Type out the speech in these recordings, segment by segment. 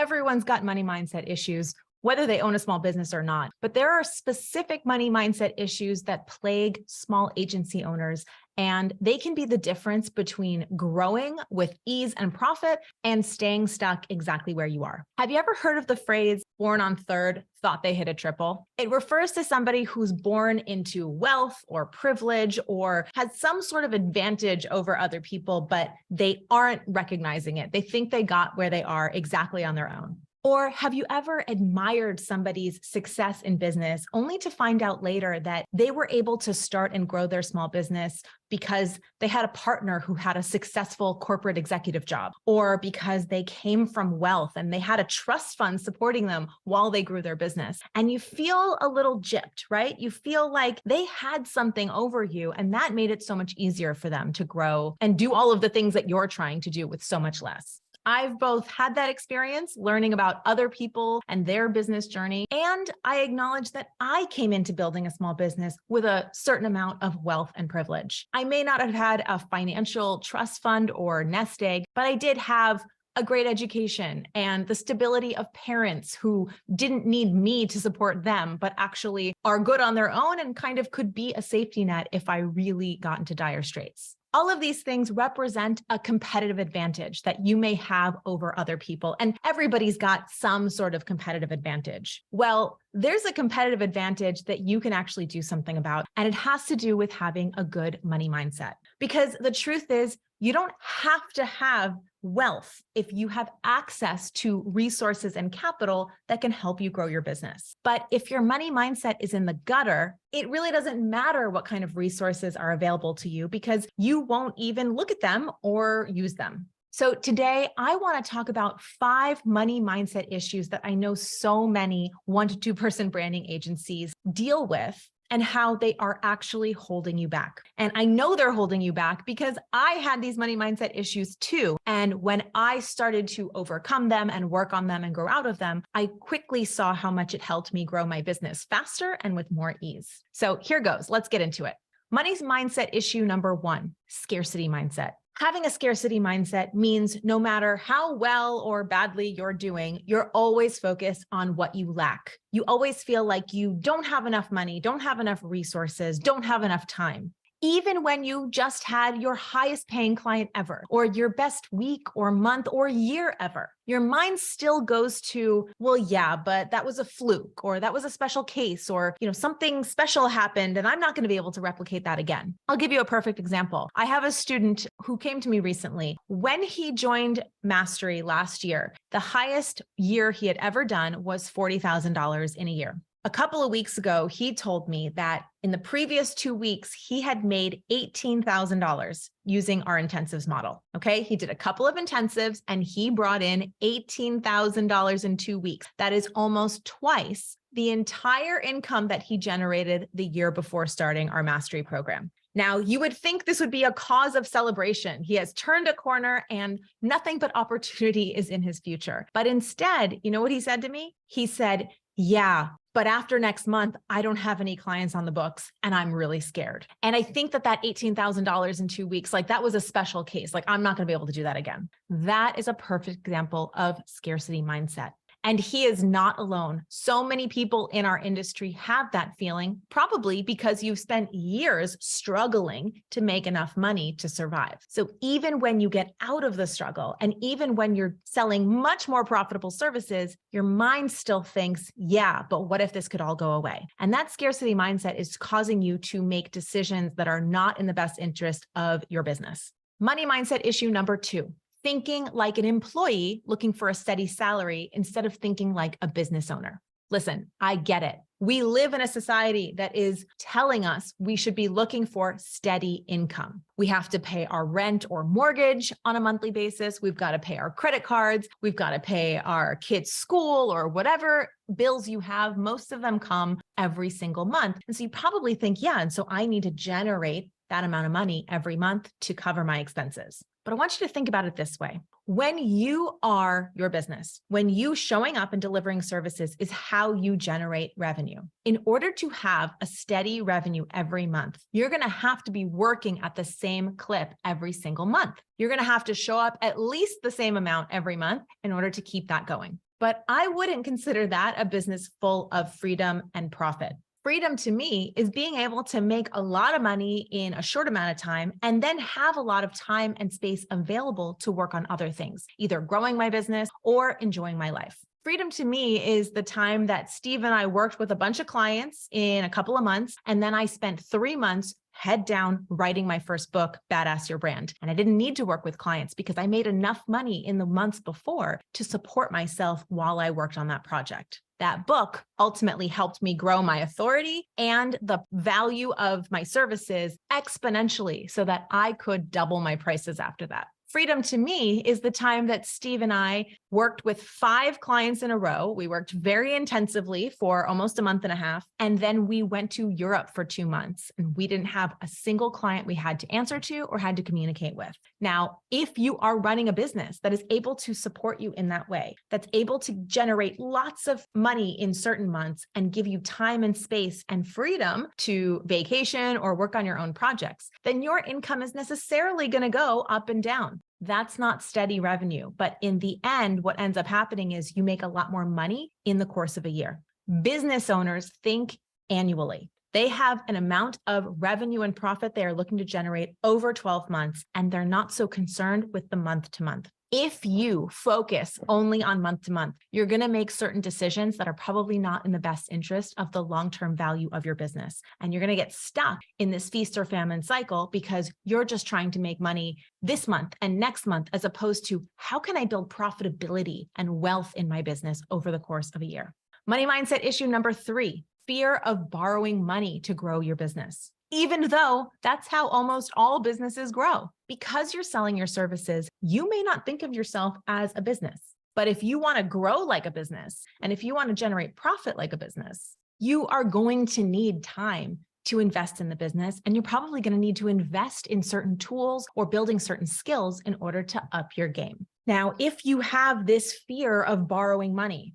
Everyone's got money mindset issues, whether they own a small business or not. But there are specific money mindset issues that plague small agency owners, and they can be the difference between growing with ease and profit and staying stuck exactly where you are. Have you ever heard of the phrase, born on third, thought they hit a triple? It refers to somebody who's born into wealth or privilege or has some sort of advantage over other people, but they aren't recognizing it. They think they got where they are exactly on their own. Or have you ever admired somebody's success in business only to find out later that they were able to start and grow their small business because they had a partner who had a successful corporate executive job, or because they came from wealth and they had a trust fund supporting them while they grew their business? And you feel a little gypped, right? You feel like they had something over you, and that made it so much easier for them to grow and do all of the things that you're trying to do with so much less. I've both had that experience learning about other people and their business journey, and I acknowledge that I came into building a small business with a certain amount of wealth and privilege. I may not have had a financial trust fund or nest egg, but I did have a great education and the stability of parents who didn't need me to support them, but actually are good on their own and kind of could be a safety net if I really got into dire straits. All of these things represent a competitive advantage that you may have over other people, and everybody's got some sort of competitive advantage. Well, there's a competitive advantage that you can actually do something about, and it has to do with having a good money mindset. Because the truth is, you don't have to have wealth if you have access to resources and capital that can help you grow your business. But if your money mindset is in the gutter, it really doesn't matter what kind of resources are available to you because you won't even look at them or use them. So today, I want to talk about 5 money mindset issues that I know so many 1 to 2 person branding agencies deal with, and how they are actually holding you back. And I know they're holding you back because I had these money mindset issues too. And when I started to overcome them and work on them and grow out of them, I quickly saw how much it helped me grow my business faster and with more ease. So here goes. Let's get into it. Money's mindset issue number 1, scarcity mindset. Having a scarcity mindset means no matter how well or badly you're doing, you're always focused on what you lack. You always feel like you don't have enough money, don't have enough resources, don't have enough time. Even when you just had your highest paying client ever, or your best week or month or year ever, your mind still goes to, well, yeah, but that was a fluke, or that was a special case, or something special happened and I'm not going to be able to replicate that again. I'll give you a perfect example. I have a student who came to me recently. When he joined Mastery last year, the highest year he had ever done was $40,000 in a year. A couple of weeks ago, he told me that in the previous 2 weeks, he had made $18,000 using our intensives model. Okay. He did a couple of intensives and he brought in $18,000 in 2 weeks. That is almost twice the entire income that he generated the year before starting our Mastery program. Now, you would think this would be a cause of celebration. He has turned a corner and nothing but opportunity is in his future. But instead, you know what he said to me? He said, yeah, but after next month, I don't have any clients on the books and I'm really scared. And I think that $18,000 in 2 weeks, that was a special case. I'm not going to be able to do that again. That is a perfect example of scarcity mindset. And he is not alone. So many people in our industry have that feeling, probably because you've spent years struggling to make enough money to survive. So even when you get out of the struggle, and even when you're selling much more profitable services, your mind still thinks, yeah, but what if this could all go away? And that scarcity mindset is causing you to make decisions that are not in the best interest of your business. Money mindset issue number 2. Thinking like an employee looking for a steady salary instead of thinking like a business owner. Listen, I get it. We live in a society that is telling us we should be looking for steady income. We have to pay our rent or mortgage on a monthly basis. We've got to pay our credit cards. We've got to pay our kids' school or whatever bills you have. Most of them come every single month. And so you probably think, yeah, and so I need to generate that amount of money every month to cover my expenses. But I want you to think about it this way. When you are your business, when you showing up and delivering services is how you generate revenue. In order to have a steady revenue every month, you're going to have to be working at the same clip every single month. You're going to have to show up at least the same amount every month in order to keep that going. But I wouldn't consider that a business full of freedom and profit. Freedom to me is being able to make a lot of money in a short amount of time and then have a lot of time and space available to work on other things, either growing my business or enjoying my life. Freedom to me is the time that Steve and I worked with a bunch of clients in a couple of months, and then I spent 3 months head down writing my first book, Badass Your Brand. And I didn't need to work with clients because I made enough money in the months before to support myself while I worked on that project. That book ultimately helped me grow my authority and the value of my services exponentially so that I could double my prices after that. Freedom to me is the time that Steve and I worked with 5 clients in a row. We worked very intensively for almost a month and a half. And then we went to Europe for 2 months and we didn't have a single client we had to answer to or had to communicate with. Now, if you are running a business that is able to support you in that way, that's able to generate lots of money in certain months and give you time and space and freedom to vacation or work on your own projects, then your income is necessarily going to go up and down. That's not steady revenue. But in the end, what ends up happening is you make a lot more money in the course of a year. Business owners think annually. They have an amount of revenue and profit they are looking to generate over 12 months, and they're not so concerned with the month to month. If you focus only on month to month, you're going to make certain decisions that are probably not in the best interest of the long-term value of your business. And you're going to get stuck in this feast or famine cycle because you're just trying to make money this month and next month, as opposed to how can I build profitability and wealth in my business over the course of a year? Money mindset issue number 3, fear of borrowing money to grow your business. Even though that's how almost all businesses grow. Because you're selling your services, you may not think of yourself as a business. But if you want to grow like a business, and if you want to generate profit like a business, you are going to need time to invest in the business. And you're probably going to need to invest in certain tools or building certain skills in order to up your game. Now, if you have this fear of borrowing money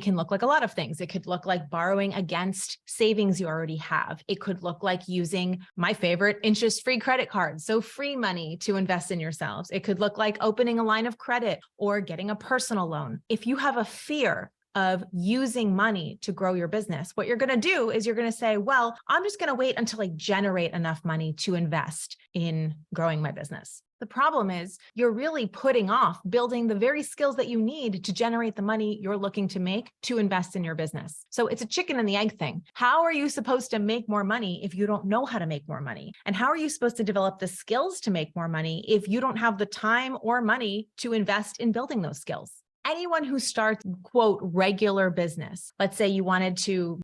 can look like a lot of things. It could look like borrowing against savings you already have. It could look like using my favorite interest-free credit cards, so free money to invest in yourselves. It could look like opening a line of credit or getting a personal loan. If you have a fear of using money to grow your business, what you're going to do is you're going to say, well, I'm just going to wait until I generate enough money to invest in growing my business. The problem is you're really putting off building the very skills that you need to generate the money you're looking to make to invest in your business. So it's a chicken and the egg thing. How are you supposed to make more money if you don't know how to make more money? And how are you supposed to develop the skills to make more money if you don't have the time or money to invest in building those skills? Anyone who starts, quote, regular business, let's say you wanted to,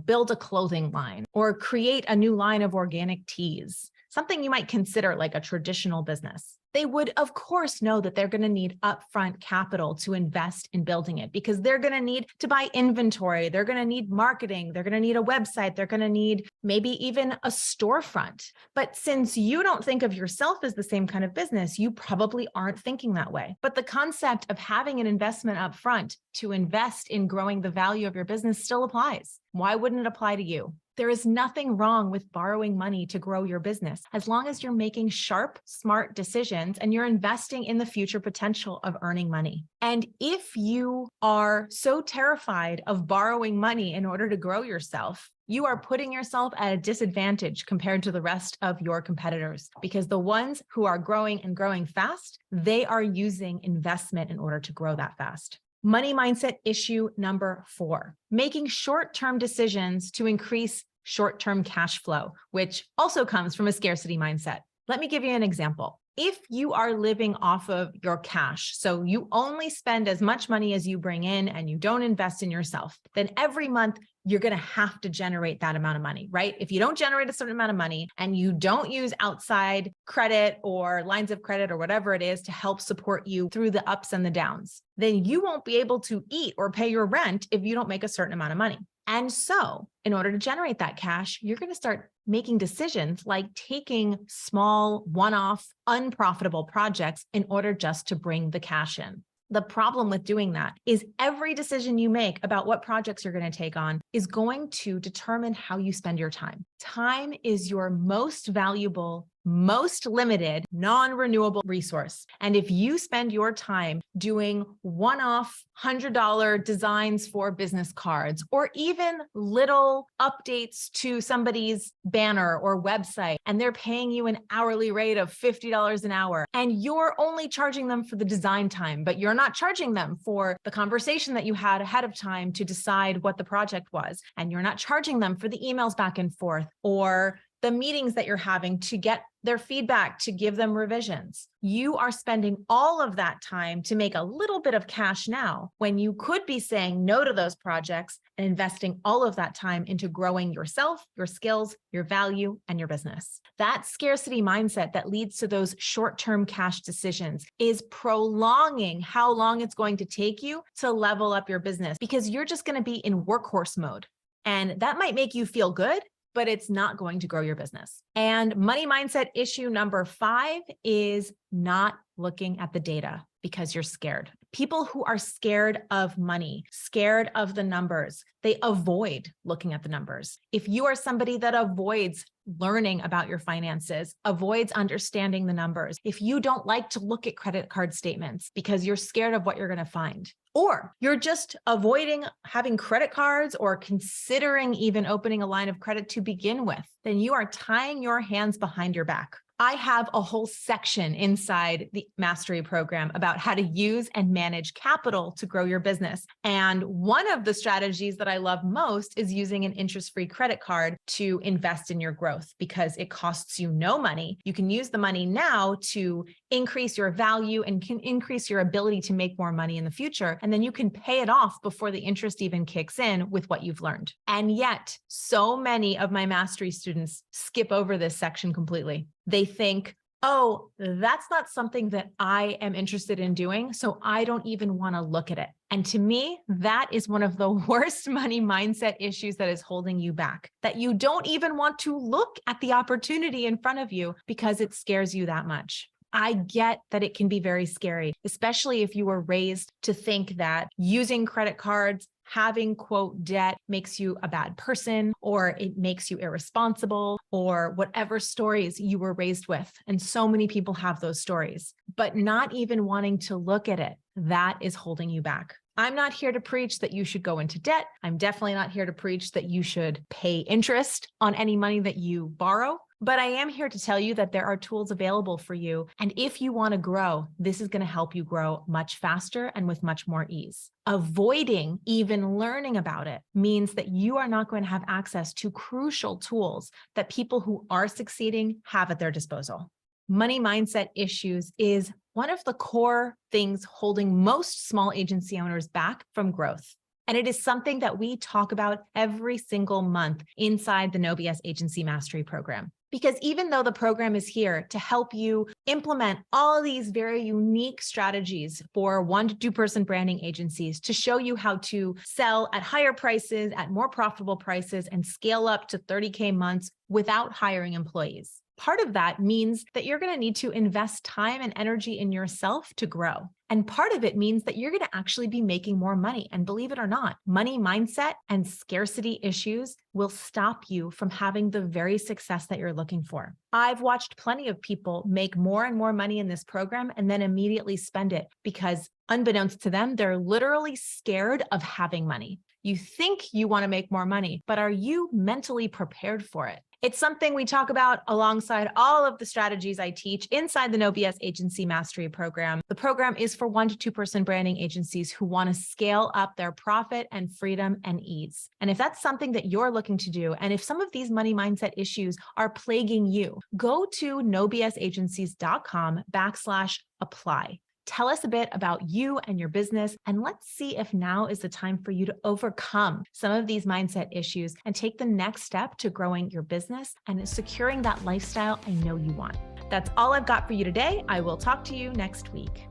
build a clothing line or create a new line of organic teas, something you might consider like a traditional business. They would, of course, know that they're going to need upfront capital to invest in building it because they're going to need to buy inventory. They're going to need marketing. They're going to need a website. They're going to need maybe even a storefront. But since you don't think of yourself as the same kind of business, you probably aren't thinking that way. But the concept of having an investment upfront to invest in growing the value of your business still applies. Why wouldn't it apply to you? There is nothing wrong with borrowing money to grow your business, as long as you're making sharp, smart decisions and you're investing in the future potential of earning money. And if you are so terrified of borrowing money in order to grow yourself, you are putting yourself at a disadvantage compared to the rest of your competitors, because the ones who are growing and growing fast, they are using investment in order to grow that fast. Money mindset issue number 4, making short-term decisions to increase short-term cash flow, which also comes from a scarcity mindset. Let me give you an example. If you are living off of your cash, so you only spend as much money as you bring in and you don't invest in yourself, then every month you're going to have to generate that amount of money, right? If you don't generate a certain amount of money and you don't use outside credit or lines of credit or whatever it is to help support you through the ups and the downs, then you won't be able to eat or pay your rent if you don't make a certain amount of money. And so in order to generate that cash, you're going to start making decisions like taking small, one-off, unprofitable projects in order just to bring the cash in. The problem with doing that is every decision you make about what projects you're going to take on is going to determine how you spend your time. Time is your most valuable most limited, non-renewable resource. And if you spend your time doing one-off $100 designs for business cards, or even little updates to somebody's banner or website, and they're paying you an hourly rate of $50 an hour, and you're only charging them for the design time, but you're not charging them for the conversation that you had ahead of time to decide what the project was, and you're not charging them for the emails back and forth or the meetings that you're having to get their feedback, to give them revisions. You are spending all of that time to make a little bit of cash now, when you could be saying no to those projects and investing all of that time into growing yourself, your skills, your value, and your business. That scarcity mindset that leads to those short-term cash decisions is prolonging how long it's going to take you to level up your business, because you're just going to be in workhorse mode. And that might make you feel good, but it's not going to grow your business. And money mindset issue number 5 is not looking at the data because you're scared. People who are scared of money, scared of the numbers, they avoid looking at the numbers. If you are somebody that avoids learning about your finances, avoids understanding the numbers, if you don't like to look at credit card statements because you're scared of what you're going to find, or you're just avoiding having credit cards or considering even opening a line of credit to begin with, then you are tying your hands behind your back. I have a whole section inside the mastery program about how to use and manage capital to grow your business. And one of the strategies that I love most is using an interest-free credit card to invest in your growth, because it costs you no money. You can use the money now to increase your value and can increase your ability to make more money in the future. And then you can pay it off before the interest even kicks in with what you've learned. And yet, so many of my mastery students skip over this section completely. They think, oh, that's not something that I am interested in doing, so I don't even want to look at it. And to me, that is one of the worst money mindset issues that is holding you back, that you don't even want to look at the opportunity in front of you because it scares you that much. I get that it can be very scary, especially if you were raised to think that using credit cards, having quote debt makes you a bad person, or it makes you irresponsible, or whatever stories you were raised with. And so many people have those stories, but not even wanting to look at it, that is holding you back. I'm not here to preach that you should go into debt. I'm definitely not here to preach that you should pay interest on any money that you borrow. But I am here to tell you that there are tools available for you. And if you want to grow, this is going to help you grow much faster and with much more ease. Avoiding even learning about it means that you are not going to have access to crucial tools that people who are succeeding have at their disposal. Money mindset issues is one of the core things holding most small agency owners back from growth. And it is something that we talk about every single month inside the No BS Agency Mastery Program. Because even though the program is here to help you implement all these very unique strategies for 1 to 2 person branding agencies to show you how to sell at higher prices, at more profitable prices, and scale up to 30K months without hiring employees. Part of that means that you're going to need to invest time and energy in yourself to grow. And part of it means that you're going to actually be making more money. And believe it or not, money mindset and scarcity issues will stop you from having the very success that you're looking for. I've watched plenty of people make more and more money in this program and then immediately spend it because, unbeknownst to them, they're literally scared of having money. You think you want to make more money, but are you mentally prepared for it? It's something we talk about alongside all of the strategies I teach inside the No BS Agency Mastery Program. The program is for 1 to 2 person branding agencies who want to scale up their profit and freedom and ease. And if that's something that you're looking to do, and if some of these money mindset issues are plaguing you, go to nobsagencies.com/apply. Tell us a bit about you and your business, and let's see if now is the time for you to overcome some of these mindset issues and take the next step to growing your business and securing that lifestyle I know you want. That's all I've got for you today. I will talk to you next week.